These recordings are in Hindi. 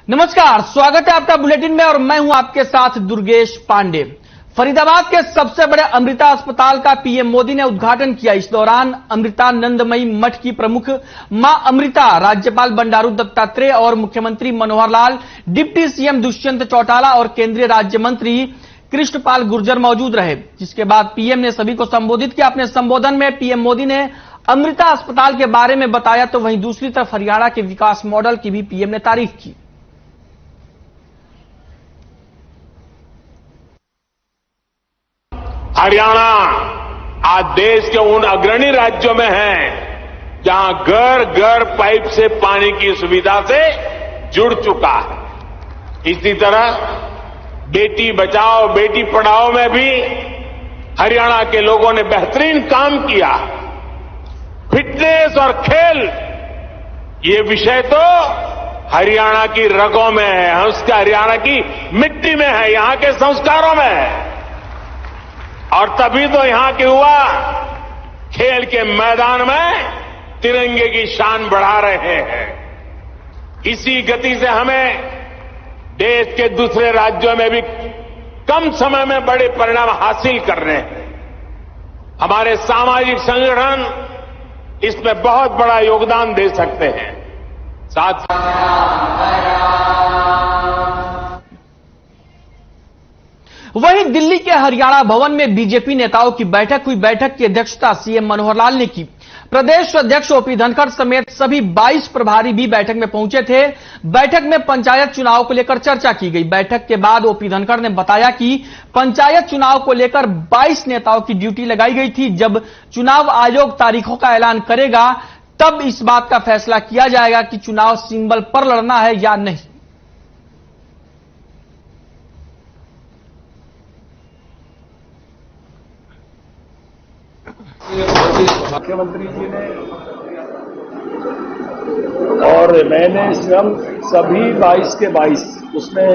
नमस्कार, स्वागत है आपका बुलेटिन में और मैं हूं आपके साथ दुर्गेश पांडे। फरीदाबाद के सबसे बड़े अमृता अस्पताल का पीएम मोदी ने उद्घाटन किया। इस दौरान अमृतानंदमयी मठ की प्रमुख मां अमृता, राज्यपाल बंडारू दत्तात्रेय और मुख्यमंत्री मनोहर लाल, डिप्टी सीएम दुष्यंत चौटाला और केंद्रीय राज्य मंत्री कृष्णपाल गुर्जर मौजूद रहे। जिसके बाद पीएम ने सभी को संबोधित किया। अपने संबोधन में पीएम मोदी ने अमृता अस्पताल के बारे में बताया, तो वहीं दूसरी तरफ हरियाणा के विकास मॉडल की भी पीएम ने तारीफ की। हरियाणा आज देश के उन अग्रणी राज्यों में है जहां घर घर पाइप से पानी की सुविधा से जुड़ चुका है। इसी तरह बेटी बचाओ बेटी पढ़ाओ में भी हरियाणा के लोगों ने बेहतरीन काम किया। फिटनेस और खेल ये विषय तो हरियाणा की रगों में है, उसके हरियाणा की मिट्टी में है, यहां के संस्कारों में है। और तभी तो यहां के युवा खेल के मैदान में तिरंगे की शान बढ़ा रहे हैं। इसी गति से हमें देश के दूसरे राज्यों में भी कम समय में बड़े परिणाम हासिल कर रहे हैं। हमारे सामाजिक संगठन इसमें बहुत बड़ा योगदान दे सकते हैं। साथ वहीं दिल्ली के हरियाणा भवन में बीजेपी नेताओं की बैठक हुई। बैठक की अध्यक्षता सीएम मनोहर लाल ने की। प्रदेश अध्यक्ष ओपी धनखड़ समेत सभी 22 प्रभारी भी बैठक में पहुंचे थे। बैठक में पंचायत चुनाव को लेकर चर्चा की गई। बैठक के बाद ओपी धनखड़ ने बताया कि पंचायत चुनाव को लेकर 22 नेताओं की ड्यूटी लगाई गई थी। जब चुनाव आयोग तारीखों का ऐलान करेगा तब इस बात का फैसला किया जाएगा कि चुनाव सिंबल पर लड़ना है या नहीं। मुख्यमंत्री जी ने और मैंने स्वयं सभी 22 के 22, उसमें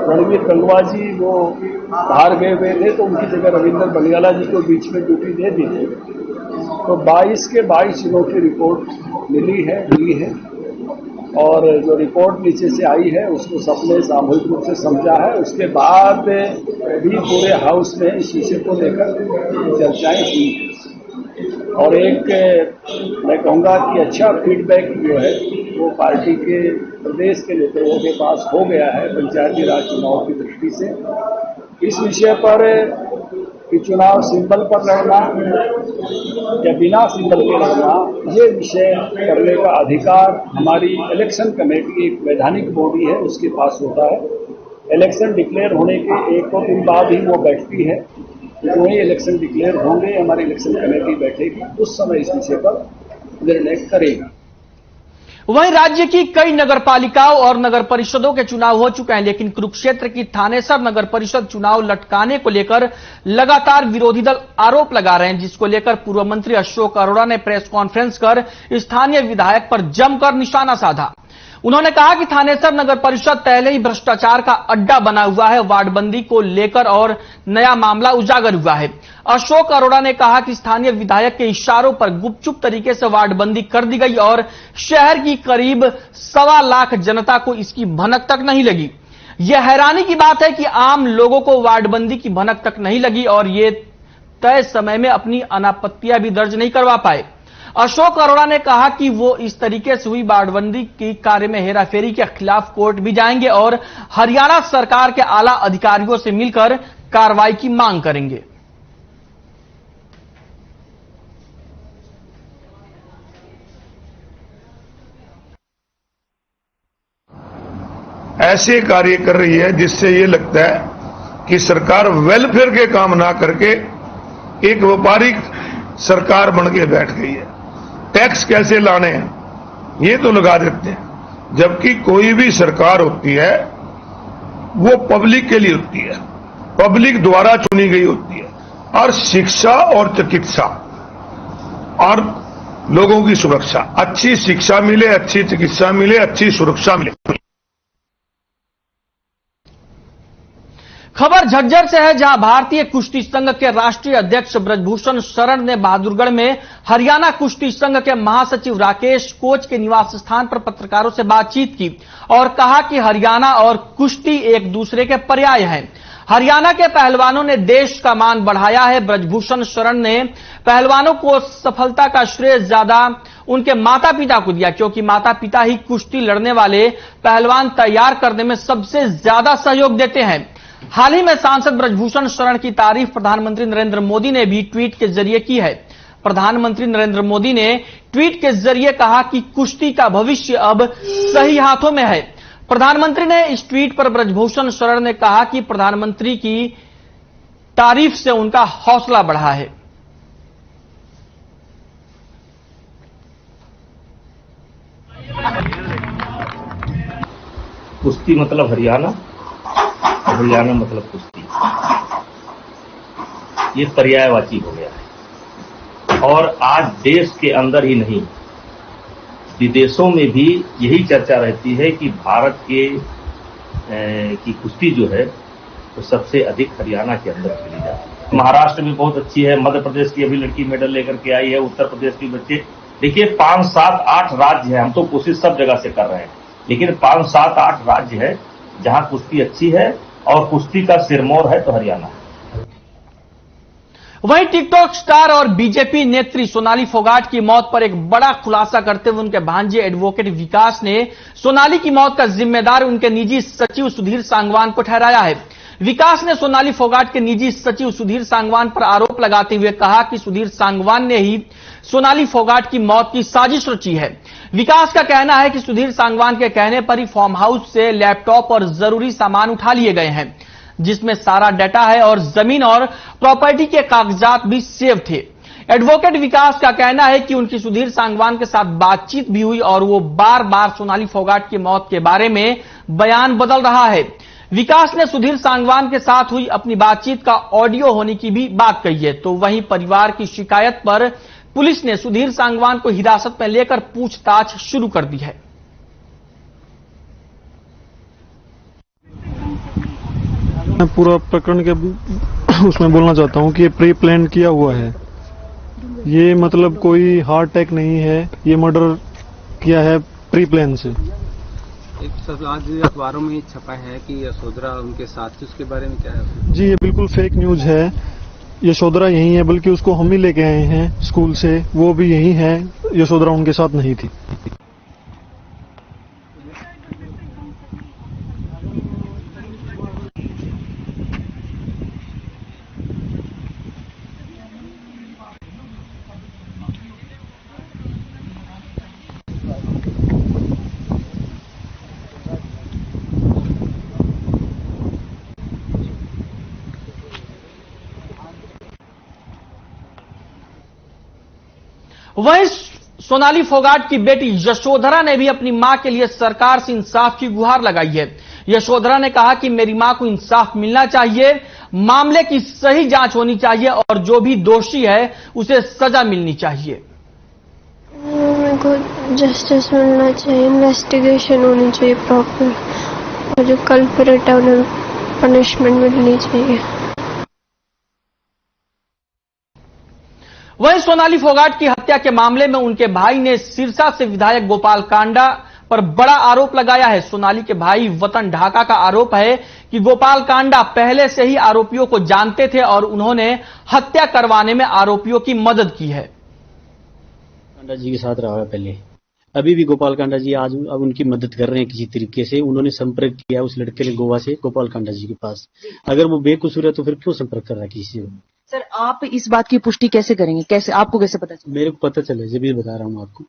रणवीर गंगवा जी वो बाहर गए हुए थे तो उनकी जगह रविंद्र बलियाला जी को बीच में ड्यूटी दे दी थी। तो 22 के 22 जिलों की रिपोर्ट ली है और जो रिपोर्ट नीचे से आई है उसको सबने सामूहिक रूप से समझा है। उसके बाद भी पूरे हाउस में इस विषय को लेकर चर्चाएं हुई और एक मैं कहूंगा कि अच्छा फीडबैक जो है वो पार्टी के प्रदेश के नेताओं के पास हो गया है पंचायती राज चुनाव की दृष्टि से। इस विषय पर कि चुनाव सिंबल पर लड़ना या बिना सिंबल के लड़ना, ये विषय करने का अधिकार हमारी इलेक्शन कमेटी, एक वैधानिक बॉडी है, उसके पास होता है। इलेक्शन डिक्लेयर होने के 1-2 दिन बाद ही वो बैठती है। जो ही इलेक्शन डिक्लेयर होंगे हमारी इलेक्शन कमेटी बैठेगी, उस समय इस विषय पर निर्णय करेगी। वहीं राज्य की कई नगर पालिकाओं और नगर परिषदों के चुनाव हो चुके हैं, लेकिन कुरुक्षेत्र की थानेसर नगर परिषद चुनाव लटकाने को लेकर लगातार विरोधी दल आरोप लगा रहे हैं, जिसको लेकर पूर्व मंत्री अशोक अरोड़ा ने प्रेस कॉन्फ्रेंस कर स्थानीय विधायक पर जमकर निशाना साधा। उन्होंने कहा कि थानेसर नगर परिषद पहले ही भ्रष्टाचार का अड्डा बना हुआ है। वार्डबंदी को लेकर और नया मामला उजागर हुआ है। अशोक अरोड़ा ने कहा कि स्थानीय विधायक के इशारों पर गुपचुप तरीके से वार्डबंदी कर दी गई और शहर की करीब 1.25 लाख जनता को इसकी भनक तक नहीं लगी। यह हैरानी की बात है कि आम लोगों को वार्डबंदी की भनक तक नहीं लगी और ये तय समय में अपनी अनापत्तियां भी दर्ज नहीं करवा पाए। अशोक अरोड़ा ने कहा कि वो इस तरीके से हुई वार्डबंदी की कार्य में हेराफेरी के खिलाफ कोर्ट भी जाएंगे और हरियाणा सरकार के आला अधिकारियों से मिलकर कार्रवाई की मांग करेंगे। ऐसे कार्य कर रही है जिससे ये लगता है कि सरकार वेलफेयर के काम ना करके एक व्यापारिक सरकार बन के बैठ गई है। टैक्स कैसे लाने हैं ये तो लगा देते हैं, जबकि कोई भी सरकार होती है वो पब्लिक के लिए होती है, पब्लिक द्वारा चुनी गई होती है। और शिक्षा और चिकित्सा और लोगों की सुरक्षा, अच्छी शिक्षा मिले, अच्छी चिकित्सा मिले, अच्छी सुरक्षा मिले। खबर झज्जर से है, जहां भारतीय कुश्ती संघ के राष्ट्रीय अध्यक्ष ब्रजभूषण शरण ने बहादुरगढ़ में हरियाणा कुश्ती संघ के महासचिव राकेश कोच के निवास स्थान पर पत्रकारों से बातचीत की और कहा कि हरियाणा और कुश्ती एक दूसरे के पर्याय हैं। हरियाणा के पहलवानों ने देश का मान बढ़ाया है। ब्रजभूषण शरण ने पहलवानों को सफलता का श्रेय ज्यादा उनके माता पिता को दिया, क्योंकि माता पिता ही कुश्ती लड़ने वाले पहलवान तैयार करने में सबसे ज्यादा सहयोग देते हैं। हाल ही में सांसद ब्रजभूषण शरण की तारीफ प्रधानमंत्री नरेंद्र मोदी ने भी ट्वीट के जरिए की है। प्रधानमंत्री नरेंद्र मोदी ने ट्वीट के जरिए कहा कि कुश्ती का भविष्य अब सही हाथों में है। प्रधानमंत्री ने इस ट्वीट पर ब्रजभूषण शरण ने कहा कि प्रधानमंत्री की तारीफ से उनका हौसला बढ़ा है। कुश्ती मतलब हरियाणा, हरियाणा मतलब कुश्ती, ये पर्यायवाची हो गया है। और आज देश के अंदर ही नहीं, विदेशों में भी यही चर्चा रहती है कि भारत की कुश्ती जो है तो सबसे अधिक हरियाणा के अंदर खेली जाती है। महाराष्ट्र में बहुत अच्छी है, मध्य प्रदेश की अभी लड़की मेडल लेकर के आई है, उत्तर प्रदेश के बच्चे, देखिए 5, 7, 8 राज्य है। हम तो कोशिश सब जगह से कर रहे हैं, लेकिन 5, 7, 8 राज्य है जहां कुश्ती अच्छी है और कुश्ती का सिरमौर है तो हरियाणा है। वहीं टिकटॉक स्टार और बीजेपी नेत्री सोनाली फोगाट की मौत पर एक बड़ा खुलासा करते हुए उनके भांजे एडवोकेट विकास ने सोनाली की मौत का जिम्मेदार उनके निजी सचिव सुधीर सांगवान को ठहराया है। विकास ने सोनाली फोगाट के निजी सचिव सुधीर सांगवान पर आरोप लगाते हुए कहा कि सुधीर सांगवान ने ही सोनाली फोगाट की मौत की साजिश रची है। विकास का कहना है कि सुधीर सांगवान के कहने पर ही फार्म हाउस से लैपटॉप और जरूरी सामान उठा लिए गए हैं, जिसमें सारा डाटा है और जमीन और प्रॉपर्टी के कागजात भी सेव थे। एडवोकेट विकास का कहना है कि उनकी सुधीर सांगवान के साथ बातचीत भी हुई और वो बार बार सोनाली फोगाट की मौत के बारे में बयान बदल रहा है। विकास ने सुधीर सांगवान के साथ हुई अपनी बातचीत का ऑडियो होने की भी बात कही है। तो वहीं परिवार की शिकायत पर पुलिस ने सुधीर सांगवान को हिरासत में लेकर पूछताछ शुरू कर दी है। मैं पूरा प्रकरण के उसमें बोलना चाहता हूं कि ये प्री प्लान किया हुआ है। ये मतलब कोई हार्ट अटैक नहीं है, ये मर्डर किया है प्री प्लान से। एक आज अखबारों में छपा है कि यशोधरा उनके साथ थी, उसके बारे में क्या है? जी ये बिल्कुल फेक न्यूज है। यशोधरा यही है, बल्कि उसको हम ही लेके आए हैं स्कूल से, वो भी यही है। यशोधरा उनके साथ नहीं थी। वहीं सोनाली फोगाट की बेटी यशोधरा ने भी अपनी मां के लिए सरकार से इंसाफ की गुहार लगाई है। यशोधरा ने कहा कि मेरी मां को इंसाफ मिलना चाहिए, मामले की सही जांच होनी चाहिए और जो भी दोषी है उसे सजा मिलनी चाहिए। मेरे को जस्टिस मिलना चाहिए, इन्वेस्टिगेशन होनी चाहिए प्रॉपर, और जो कल्प्रिट है उन्हें पनिशमेंट मिलनी चाहिए। वहीं सोनाली फोगाट की हत्या के मामले में उनके भाई ने सिरसा से विधायक गोपाल कांडा पर बड़ा आरोप लगाया है। सोनाली के भाई वतन ढाका का आरोप है कि गोपाल कांडा पहले से ही आरोपियों को जानते थे और उन्होंने हत्या करवाने में आरोपियों की मदद की है। कांडा जी के साथ रहा है पहले, अभी भी गोपाल कांडा जी आज अब उनकी मदद कर रहे हैं किसी तरीके से। उन्होंने संपर्क किया उस लड़के ने गोवा से गोपाल कांडा जी के पास। अगर वो बेकसूर है तो फिर क्यों संपर्क कर रहा है किसी से? सर आप इस बात की पुष्टि कैसे करेंगे, कैसे आपको कैसे पता चला? मेरे को पता चला, जब भी बता रहा हूँ आपको।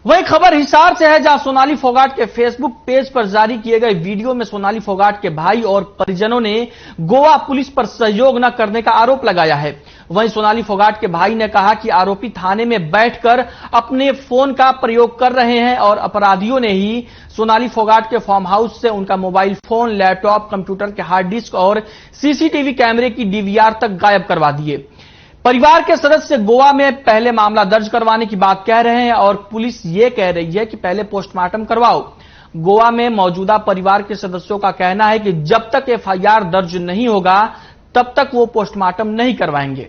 वही खबर हिसार से है, जहां सोनाली फोगाट के फेसबुक पेज पर जारी किए गए वीडियो में सोनाली फोगाट के भाई और परिजनों ने गोवा पुलिस पर सहयोग न करने का आरोप लगाया है। वहीं सोनाली फोगाट के भाई ने कहा कि आरोपी थाने में बैठकर अपने फोन का प्रयोग कर रहे हैं और अपराधियों ने ही सोनाली फोगाट के फार्म हाउस से उनका मोबाइल फोन, लैपटॉप, कंप्यूटर के हार्ड डिस्क और सीसीटीवी कैमरे की डीवीआर तक गायब करवा दिए। परिवार के सदस्य गोवा में पहले मामला दर्ज करवाने की बात कह रहे हैं और पुलिस ये कह रही है कि पहले पोस्टमार्टम करवाओ। गोवा में मौजूदा परिवार के सदस्यों का कहना है कि जब तक एफआईआर दर्ज नहीं होगा तब तक वो पोस्टमार्टम नहीं करवाएंगे।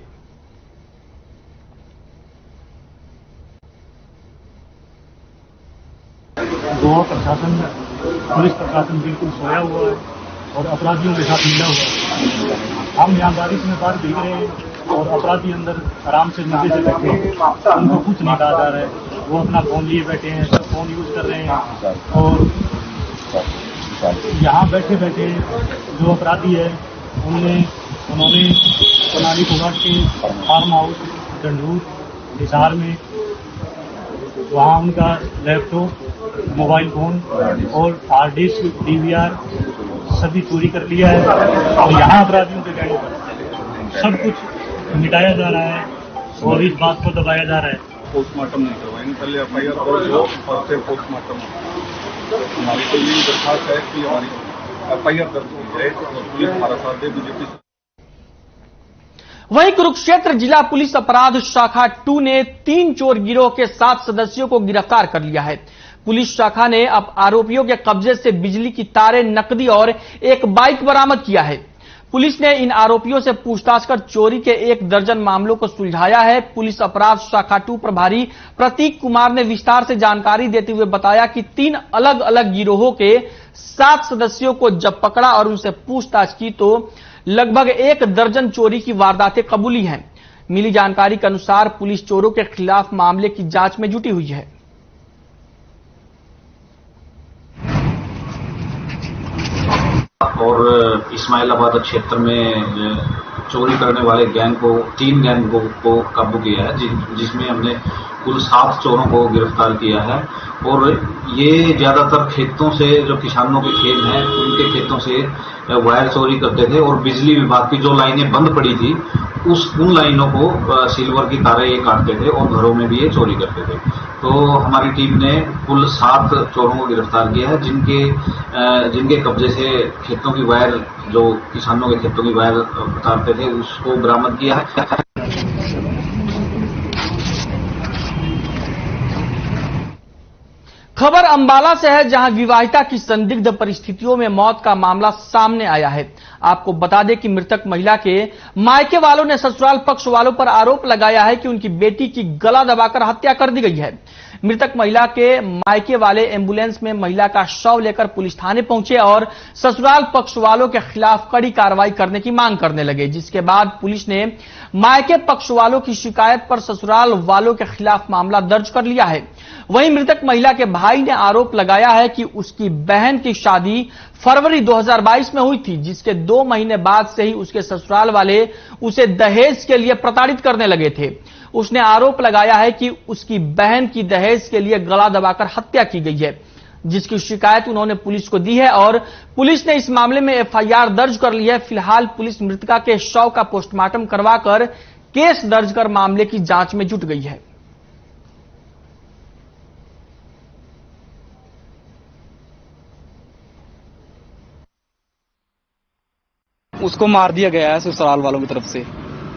गोवा प्रशासन, पुलिस प्रशासन बिल्कुल सोया हुआ है और अपराधियों के साथ मिला हुआ है। हम यहाँ बारिश में बाहर भीग रहे हैं और अपराधी अंदर आराम से मजे से बैठे हैं, उनको कुछ नहीं कहा जा रहा है। वो अपना फोन लिए बैठे हैं, सब फोन यूज कर रहे हैं और यहाँ बैठे बैठे जो अपराधी है उन्होंने सोनाली घाट के फार्म हाउस डंडूर हिसार में वहाँ उनका लैपटॉप, मोबाइल फोन और हार्ड डिस्क, डीवीआर सभी चोरी कर लिया है और यहाँ अपराधियों के कहने पर सब कुछ मिटाया जा रहा है और इस बात को दबाया जा रहा है। पोस्टमार्टम नहीं करवाएंगे, पहले एफआईआर दर्ज हो और फिर पोस्टमार्टम हो। हमारी तो यही दरखास्त है कि हमारी एफआईआर दर्ज की जाए और पुलिस हमारा साथ दे। बीजेपी वहीं कुरुक्षेत्र जिला पुलिस अपराध शाखा 2 ने 3 चोर गिरोह के 7 सदस्यों को गिरफ्तार कर लिया है। पुलिस शाखा ने अब आरोपियों के कब्जे से बिजली की तारें, नकदी और एक बाइक बरामद किया है। पुलिस ने इन आरोपियों से पूछताछ कर चोरी के 1 दर्जन मामलों को सुलझाया है। पुलिस अपराध शाखा 2 प्रभारी प्रतीक कुमार ने विस्तार से जानकारी देते हुए बताया कि 3 अलग अलग गिरोहों के 7 सदस्यों को जब पकड़ा और उनसे पूछताछ की तो लगभग 1 दर्जन चोरी की वारदातें कबूली हैं। मिली जानकारी के अनुसार पुलिस चोरों के खिलाफ मामले की जांच में जुटी हुई है। और इस्माइलाबाद क्षेत्र में चोरी करने वाले 3 गैंग को काबू किया है, जिसमें हमने कुल 7 चोरों को गिरफ्तार किया है। और ये ज्यादातर खेतों से, जो किसानों के खेत हैं उनके खेतों से वायर चोरी करते थे और बिजली विभाग की जो लाइनें बंद पड़ी थी उन लाइनों को सिल्वर की तारें ये काटते थे और घरों में भी ये चोरी करते थे। तो हमारी टीम ने कुल 7 चोरों को गिरफ्तार किया है, जिनके कब्जे से खेतों की वायर, जो किसानों के खेतों की वायर उतारते थे, उसको बरामद किया है। खबर अंबाला से है, जहां विवाहिता की संदिग्ध परिस्थितियों में मौत का मामला सामने आया है। आपको बता दें कि मृतक महिला के मायके वालों ने ससुराल पक्ष वालों पर आरोप लगाया है कि उनकी बेटी की गला दबाकर हत्या कर दी गई है। मृतक महिला के मायके वाले एम्बुलेंस में महिला का शव लेकर पुलिस थाने पहुंचे और ससुराल पक्ष वालों के खिलाफ कड़ी कार्रवाई करने की मांग करने लगे, जिसके बाद पुलिस ने मायके पक्ष वालों की शिकायत पर ससुराल वालों के खिलाफ मामला दर्ज कर लिया है। वहीं मृतक महिला के भाई ने आरोप लगाया है कि उसकी बहन की शादी फरवरी 2022 में हुई थी, जिसके 2 महीने बाद से ही उसके ससुराल वाले उसे दहेज के लिए प्रताड़ित करने लगे थे। उसने आरोप लगाया है कि उसकी बहन की दहेज के लिए गला दबाकर हत्या की गई है, जिसकी शिकायत उन्होंने पुलिस को दी है और पुलिस ने इस मामले में एफआईआर दर्ज कर ली है। फिलहाल पुलिस मृतका के शव का पोस्टमार्टम करवाकर केस दर्ज कर मामले की जांच में जुट गई है। उसको मार दिया गया है ससुराल वालों की तरफ से।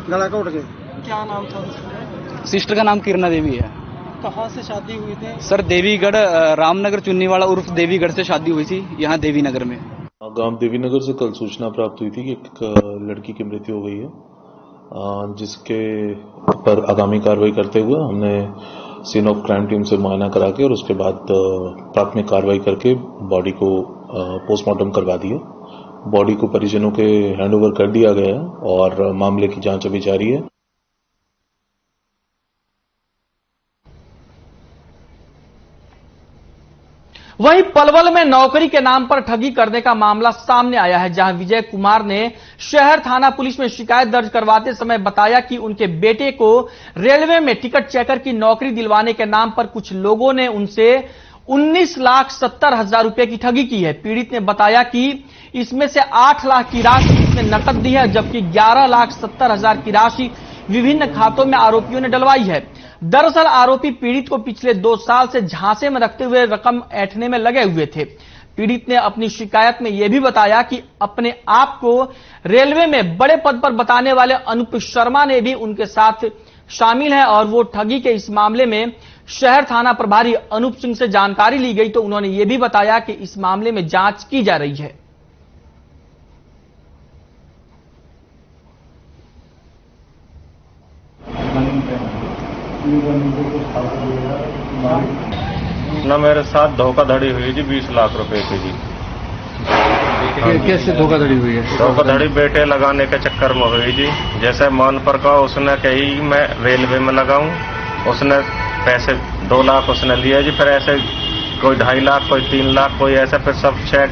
गला काट के। क्या नाम था? सिस्टर का नाम किरणा देवी है। कहाँ से शादी हुई थी? सर देवीगढ़, रामनगर चुन्नीवाड़ा उर्फ देवीगढ़ से शादी हुई थी, यहाँ देवीनगर में। गांव देवीनगर से कल सूचना प्राप्त हुई थी कि एक लड़की की मृत्यु हो गई है, जिसके पर आगामी कार्रवाई करते हुए हमने सीन ऑफ क्राइम टीम से मुआयना करा के और उसके बाद प्राथमिक कार्रवाई करके बॉडी को पोस्टमार्टम करवा दिया। बॉडी को परिजनों के हैंडओवर कर दिया गया है और मामले की जांच अभी जारी है। वहीं पलवल में नौकरी के नाम पर ठगी करने का मामला सामने आया है, जहां विजय कुमार ने शहर थाना पुलिस में शिकायत दर्ज करवाते समय बताया कि उनके बेटे को रेलवे में टिकट चेकर की नौकरी दिलवाने के नाम पर कुछ लोगों ने उनसे 19,70,000 रुपए की ठगी की है। पीड़ित ने बताया कि इसमें से 8 लाख की राशि उसने नकद दी है, जबकि 11,70,000 की राशि विभिन्न खातों में आरोपियों ने डलवाई है। दरअसल आरोपी पीड़ित को पिछले 2 साल से झांसे में रखते हुए रकम ऐंठने में लगे हुए थे। पीड़ित ने अपनी शिकायत में यह भी बताया कि अपने आप को रेलवे में बड़े पद पर बताने वाले अनूप शर्मा ने भी उनके साथ शामिल है और वो ठगी के इस मामले में शहर थाना प्रभारी अनूप सिंह से जानकारी ली गई तो उन्होंने ये भी बताया कि इस मामले में जांच की जा रही है। ना मेरे साथ धोखाधड़ी हुई जी 20 लाख रुपए की जी। कैसे धोखाधड़ी हुई है? धोखाधड़ी बेटे लगाने के चक्कर में हुई जी। जैसे मनपर का उसने कही मैं रेलवे में लगाऊं, उसने पैसे 2 लाख उसने लिए जी। फिर ऐसे कोई 2.5 लाख, कोई 3 लाख, कोई ऐसे फिर सब चेक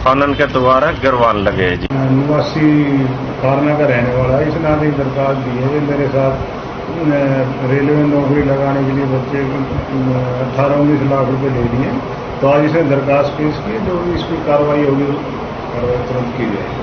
कानून के द्वारा गिरवाने लगे जी। निवासी खारना का रहने वाला है, इसने आधी दरखास्त दी है। मेरे साथ रेलवे में नौकरी लगाने के लिए बच्चे 18-19 लाख रुपए ले दिए। तो आज इसने दरखास्त पेश की, जो इसकी कार्रवाई होगी कार्रवाई तुरंत की जाएगी।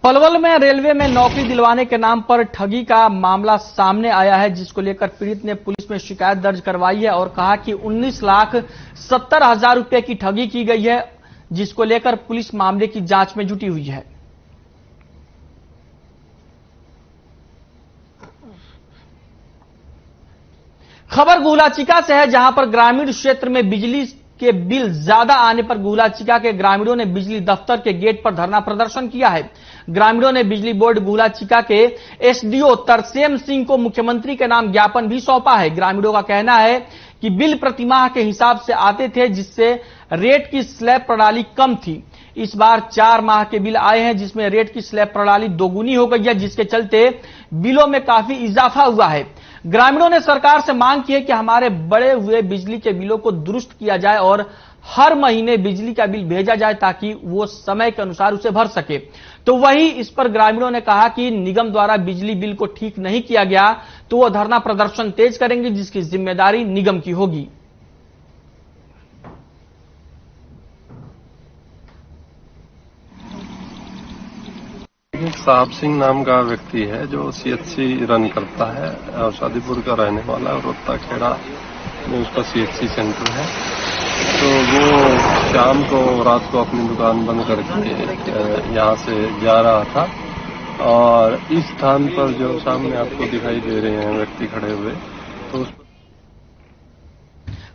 पलवल में रेलवे में नौकरी दिलवाने के नाम पर ठगी का मामला सामने आया है, जिसको लेकर पीड़ित ने पुलिस में शिकायत दर्ज करवाई है और कहा कि 19,70,000 रुपए की ठगी की गई है, जिसको लेकर पुलिस मामले की जांच में जुटी हुई है। खबर गुलाचिका से है, जहां पर ग्रामीण क्षेत्र में बिजली के बिल ज्यादा आने पर गुलाचिका के ग्रामीणों ने बिजली दफ्तर के गेट पर धरना प्रदर्शन किया है। ग्रामीणों ने बिजली बोर्ड गुलाचिका के एसडीओ तरसेम सिंह को मुख्यमंत्री के नाम ज्ञापन भी सौंपा है। ग्रामीणों का कहना है कि बिल प्रतिमाह के हिसाब से आते थे, जिससे रेट की स्लैब प्रणाली कम थी। इस बार 4 माह के बिल आए हैं, जिसमें रेट की स्लैब प्रणाली दोगुनी हो गई है, जिसके चलते बिलों में काफी इजाफा हुआ है। ग्रामीणों ने सरकार से मांग की है कि हमारे बढ़े हुए बिजली के बिलों को दुरुस्त किया जाए और हर महीने बिजली का बिल भेजा जाए, ताकि वो समय के अनुसार उसे भर सके। तो वही इस पर ग्रामीणों ने कहा कि निगम द्वारा बिजली बिल को ठीक नहीं किया गया तो वो धरना प्रदर्शन तेज करेंगे, जिसकी जिम्मेदारी निगम की होगी। साहब सिंह नाम का व्यक्ति है जो सीएचसी रन करता है और शादीपुर का रहने वाला है और रोहता खेड़ा में उसका सीएचसी सेंटर है। तो वो शाम को रात को अपनी दुकान बंद करके यहाँ से जा रहा था और इस स्थान पर जो सामने आपको दिखाई दे रहे हैं व्यक्ति खड़े हुए, तो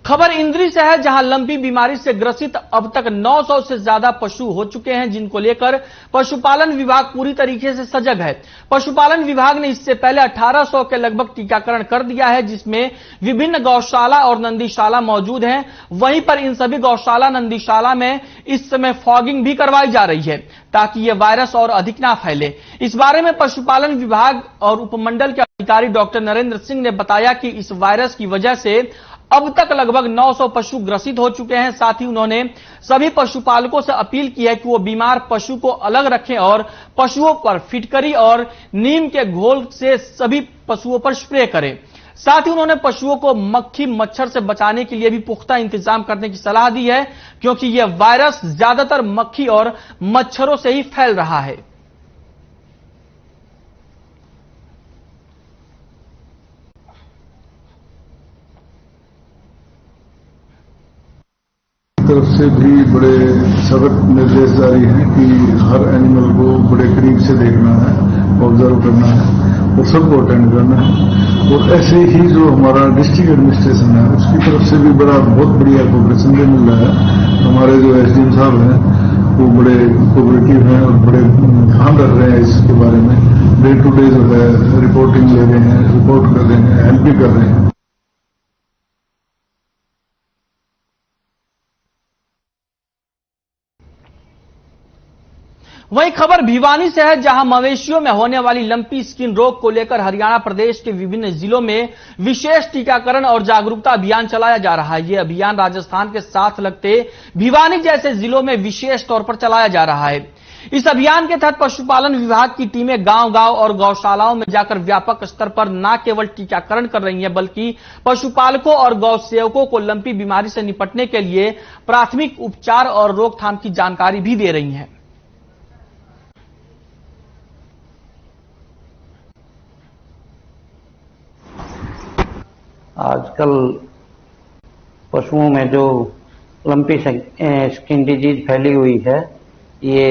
खबर इंद्री से है, जहां लंपी बीमारी से ग्रसित अब तक 900 से ज्यादा पशु हो चुके हैं, जिनको लेकर पशुपालन विभाग पूरी तरीके से सजग है। पशुपालन विभाग ने इससे पहले 1800 के लगभग टीकाकरण कर दिया है, जिसमें विभिन्न गौशाला और नंदीशाला मौजूद हैं। वहीं पर इन सभी गौशाला नंदीशाला में इस समय फॉगिंग भी करवाई जा रही है, ताकि यह वायरस और अधिक ना फैले। इस बारे में पशुपालन विभाग और उपमंडल के अधिकारी डॉक्टर नरेंद्र सिंह ने बताया कि इस वायरस की वजह से अब तक लगभग 900 पशु ग्रसित हो चुके हैं। साथ ही उन्होंने सभी पशुपालकों से अपील की है कि वो बीमार पशु को अलग रखें और पशुओं पर फिटकरी और नीम के घोल से सभी पशुओं पर स्प्रे करें। साथ ही उन्होंने पशुओं को मक्खी मच्छर से बचाने के लिए भी पुख्ता इंतजाम करने की सलाह दी है, क्योंकि यह वायरस ज्यादातर मक्खी और मच्छरों से ही फैल रहा है। तरफ से भी बड़े सख्त निर्देश जारी हैं कि हर एनिमल को बड़े करीब से देखना है, ऑब्जर्व करना है और सबको अटेंड करना है। और ऐसे ही जो हमारा डिस्ट्रिक्ट एडमिनिस्ट्रेशन है उसकी तरफ से भी बहुत बढ़िया कोऑपरेशन भी मिल रहा है। हमारे जो एसडीएम साहब हैं वो बड़े कोऑपरेटिव हैं और बड़े ध्यान रख रहे हैं इसके बारे में। डे टू डे जो है रिपोर्टिंग ले रहे हैं, रिपोर्ट कर रहे हैं, हेल्प भी कर रहे हैं। वहीं खबर भिवानी से है, जहां मवेशियों में होने वाली लंपी स्किन रोग को लेकर हरियाणा प्रदेश के विभिन्न जिलों में विशेष टीकाकरण और जागरूकता अभियान चलाया जा रहा है। यह अभियान राजस्थान के साथ लगते भिवानी जैसे जिलों में विशेष तौर पर चलाया जा रहा है। इस अभियान के तहत पशुपालन विभाग की टीमें गांव-गांव और गौशालाओं में जाकर व्यापक स्तर पर न केवल टीकाकरण कर रही हैं, बल्कि पशुपालकों और गौ सेवकों को लंपी बीमारी से निपटने के लिए प्राथमिक उपचार और रोकथाम की जानकारी भी दे रही हैं। आजकल पशुओं में जो लंपी स्किन डिजीज फैली हुई है। ये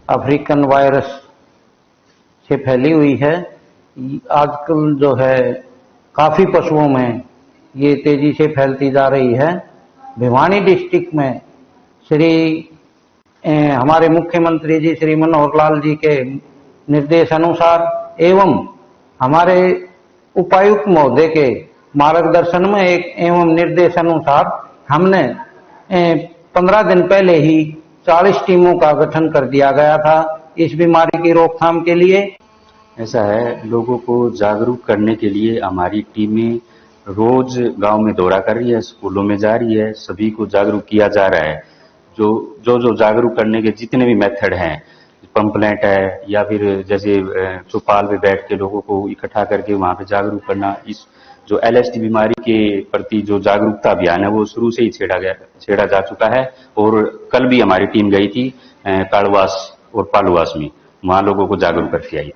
अफ्रीकन वायरस से फैली हुई है। आजकल जो है काफी पशुओं में ये तेजी से फैलती जा रही है। भिवानी डिस्ट्रिक्ट में हमारे मुख्यमंत्री जी श्री मनोहर लाल जी के निर्देश अनुसार एवं हमारे उपायुक्त महोदय के मार्गदर्शन में एवं निर्देश अनुसार हमने 15 दिन पहले ही 40 टीमों का गठन कर दिया गया था इस बीमारी की रोकथाम के लिए। ऐसा है, लोगों को जागरूक करने के लिए हमारी टीमें रोज गांव में दौरा कर रही है, स्कूलों में जा रही है, सभी को जागरूक किया जा रहा है। जो जागरूक करने के जितने भी मेथड हैं, पंपलेट है या फिर जैसे चौपाल पे बैठ के लोगों को इकट्ठा करके वहां पे जागरूक करना, इस जो LSD बीमारी के प्रति जो जागरूकता अभियान है वो शुरू से ही छेड़ा जा चुका है। और कल भी हमारी टीम गई थी काड़वास और पालुवास में, वहां लोगों को जागरूक करके आई।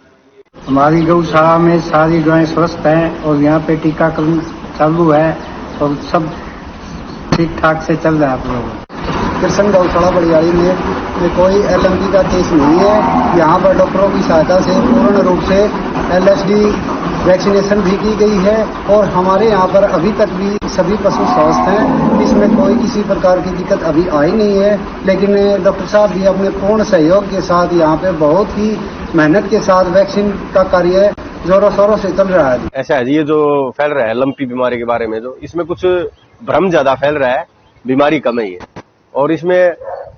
हमारी गौशाला में सारी गायें स्वस्थ हैं और यहाँ पे टीकाकरण चालू है और सब ठीक ठाक से चल रहा है। आप लोग कृष्ण गौशाला बड़ियाली में कोई LMP का केस नहीं है। यहाँ पर डॉक्टरों की सहायता से पूर्ण रूप से LSD वैक्सीनेशन भी की गई है और हमारे यहाँ पर अभी तक भी सभी पशु स्वस्थ हैं। इसमें कोई किसी प्रकार की दिक्कत अभी आई नहीं है, लेकिन डॉक्टर साहब भी अपने पूर्ण सहयोग के साथ यहाँ पे बहुत ही मेहनत के साथ वैक्सीन का कार्य जोरों शोरों से चल रहा है। ऐसा है जी, ये जो फैल रहा है लंपी बीमारी के बारे में, जो इसमें कुछ भ्रम ज्यादा फैल रहा है, बीमारी कम ही है और इसमें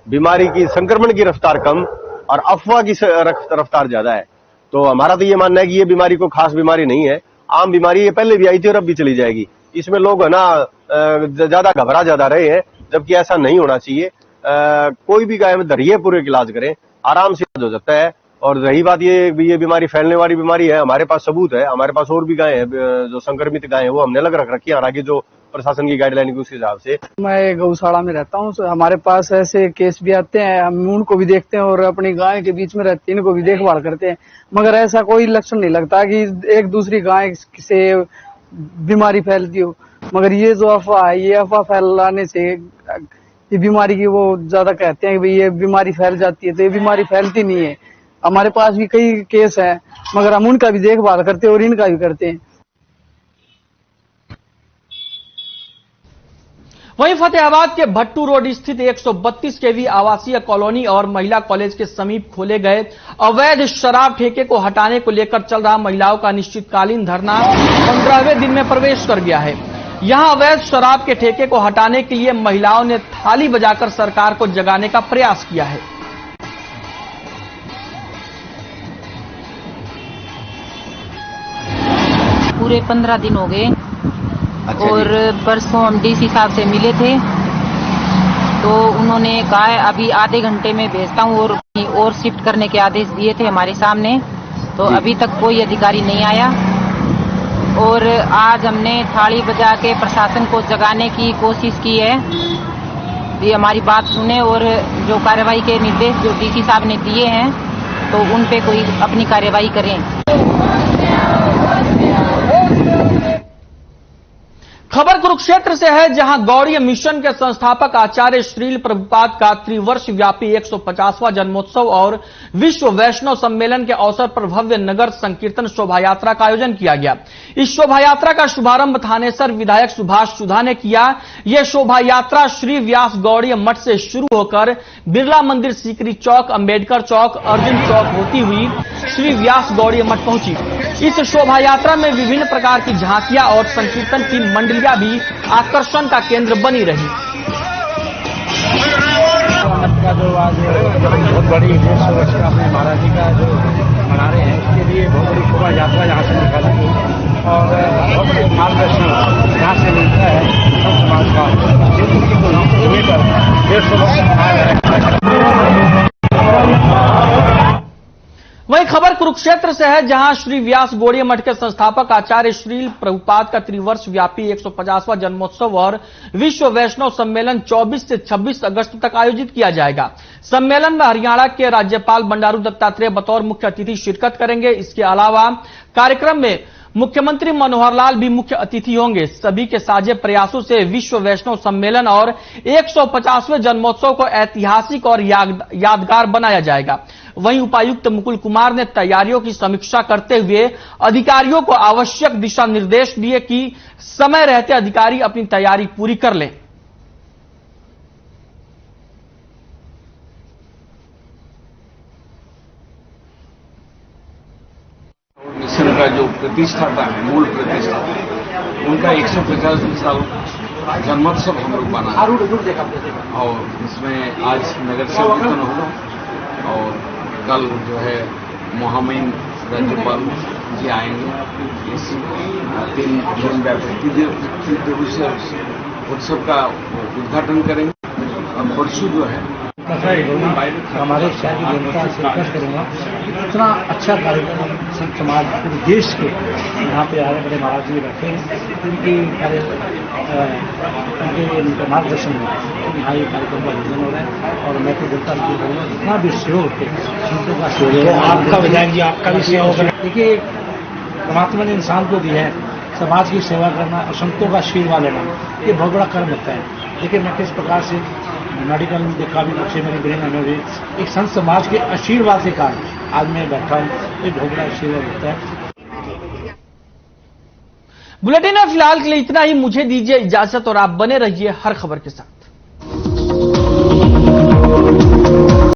बीमारी की संक्रमण की रफ्तार कम और अफवाह की रफ्तार ज्यादा है। तो हमारा तो ये मानना है कि ये बीमारी को खास बीमारी नहीं है, आम बीमारी ये पहले भी आई थी और अब भी चली जाएगी। इसमें लोग है ना ज्यादा घबरा ज्यादा रहे हैं, जबकि ऐसा नहीं होना चाहिए। कोई भी गाय में धैर्य पूर्वक इलाज करें, आराम से इलाज हो सकता है। और रही बात ये बीमारी फैलने वाली बीमारी है, हमारे पास सबूत है, हमारे पास और भी गाय है जो संक्रमित गाय है, वो हमने अलग रख रखी है। और आगे जो प्रशासन की गाइडलाइन के उस हिसाब से। मैं गौशाला में रहता हूँ, तो हमारे पास ऐसे केस भी आते हैं, हम उनको भी देखते हैं और अपनी गाय के बीच में रहती है इनको भी देखभाल करते हैं, मगर ऐसा कोई लक्षण नहीं लगता कि एक दूसरी गाय से बीमारी फैलती हो। मगर ये जो अफवाह है, ये अफवाह फैलाने से ये बीमारी की वो ज्यादा कहते हैं कि भाई ये बीमारी फैल जाती है, तो ये बीमारी फैलती नहीं है। हमारे पास भी कई केस हैं, मगर हम उनका भी देखभाल करते हैं और इनका भी करते हैं। वहीं फतेहाबाद के भट्टू रोड स्थित 132 केवी आवासीय कॉलोनी और महिला कॉलेज के समीप खोले गए अवैध शराब ठेके को हटाने को लेकर चल रहा महिलाओं का अनिश्चितकालीन धरना 15वें दिन में प्रवेश कर गया है। यहां अवैध शराब के ठेके को हटाने के लिए महिलाओं ने थाली बजाकर सरकार को जगाने का प्रयास किया है। पूरे 15 दिन हो गए और परसों हम DC साहब से मिले थे, तो उन्होंने कहा है अभी आधे घंटे में भेजता हूँ और शिफ्ट करने के आदेश दिए थे हमारे सामने, तो अभी तक कोई अधिकारी नहीं आया। और आज हमने थाली बजा के प्रशासन को जगाने की कोशिश की है कि हमारी बात सुने और जो कार्रवाई के निर्देश जो DC साहब ने दिए हैं तो उन पे कोई अपनी कार्रवाई करें। खबर कुरुक्षेत्र से है, जहां गौड़ीय मिशन के संस्थापक आचार्य श्रील प्रभुपाद का त्रिवर्ष व्यापी 150वां जन्मोत्सव और विश्व वैष्णव सम्मेलन के अवसर पर भव्य नगर संकीर्तन शोभा यात्रा का आयोजन किया गया। इस शोभा यात्रा का शुभारंभ थानेसर विधायक सुभाष सुधा ने किया। यह शोभा यात्रा श्री व्यास गौड़ीय मठ से शुरू होकर बिरला मंदिर, सीकरी चौक, अंबेडकर चौक, अर्जुन चौक होती हुई श्री व्यास गौड़ीय मठ पहुंची। इस शोभा यात्रा में विभिन्न प्रकार की झांकियां और संकीर्तन की मंडलियां भी आकर्षण का केंद्र बनी रही। का जो आज बहुत बड़ी 150 वर्ष का अपने महाराज जी का जो मना रहे हैं, उसके लिए बहुत बड़ी शोभा यात्रा यहाँ से निकाली गई और बहुत बड़े मार्गदर्शन यहाँ से मिलता है सब समाज का, जिनकी को लेकर 150 वर्ष मनाया है। वहीं खबर कुरुक्षेत्र से है, जहां श्री व्यास गौड़ीय मठ के संस्थापक आचार्य श्रील प्रभुपाद का त्रिवर्ष व्यापी 150वां जन्मोत्सव और विश्व वैष्णव सम्मेलन 24 से 26 अगस्त तक आयोजित किया जाएगा। सम्मेलन में हरियाणा के राज्यपाल बंडारू दत्तात्रेय बतौर मुख्य अतिथि शिरकत करेंगे। इसके अलावा कार्यक्रम में मुख्यमंत्री मनोहर लाल भी मुख्य अतिथि होंगे। सभी के साझे प्रयासों से विश्व वैष्णव सम्मेलन और 150वें जन्मोत्सव को ऐतिहासिक और यादगार बनाया जाएगा। वहीं उपायुक्त मुकुल कुमार ने तैयारियों की समीक्षा करते हुए अधिकारियों को आवश्यक दिशा निर्देश दिए कि समय रहते अधिकारी अपनी तैयारी पूरी कर लें। मिशन का जो प्रतिष्ठाता है, मूल प्रतिष्ठाता, उनका 150 साल जन्मोत्सव हम लोग मना और इसमें आज नगर से कीर्तन होगा और कल जो है महामहिम राज्यपाल जी आएंगे। इस 3 दिन व्यापी उत्सव का उद्घाटन करेंगे और परसों जो है हमारे शहर की जनता से रिक्वेस्ट करूंगा इतना अच्छा कार्यक्रम संत समाज पूरे देश के यहाँ पे आए बड़े महाराज जी बैठे हैं, उनके मार्गदर्शन में यहाँ ये कार्यक्रम का आयोजन हो रहा है। और मैं तो जनता से बोलूँगा जितना भी सहयोग है संतों का सहयोग, आपका विधायक जी आपका भी सहयोग है। देखिए परमात्मा ने इंसान को दिया है समाज की सेवा करना और संतों का आशीर्वाद लेना, ये बहुत बड़ा कर्म होता है। देखिए मैं किस प्रकार से मेडिकल में देखा भी पीछे मेरी बहन में भी एक संत समाज के आशीर्वाद के कारण आज मैं बैठा हूँ, ये बहुत बड़ा आशीर्वाद होता है। बुलेटिन में फिलहाल के लिए इतना ही। मुझे दीजिए इजाजत और आप बने रहिए हर खबर के साथ।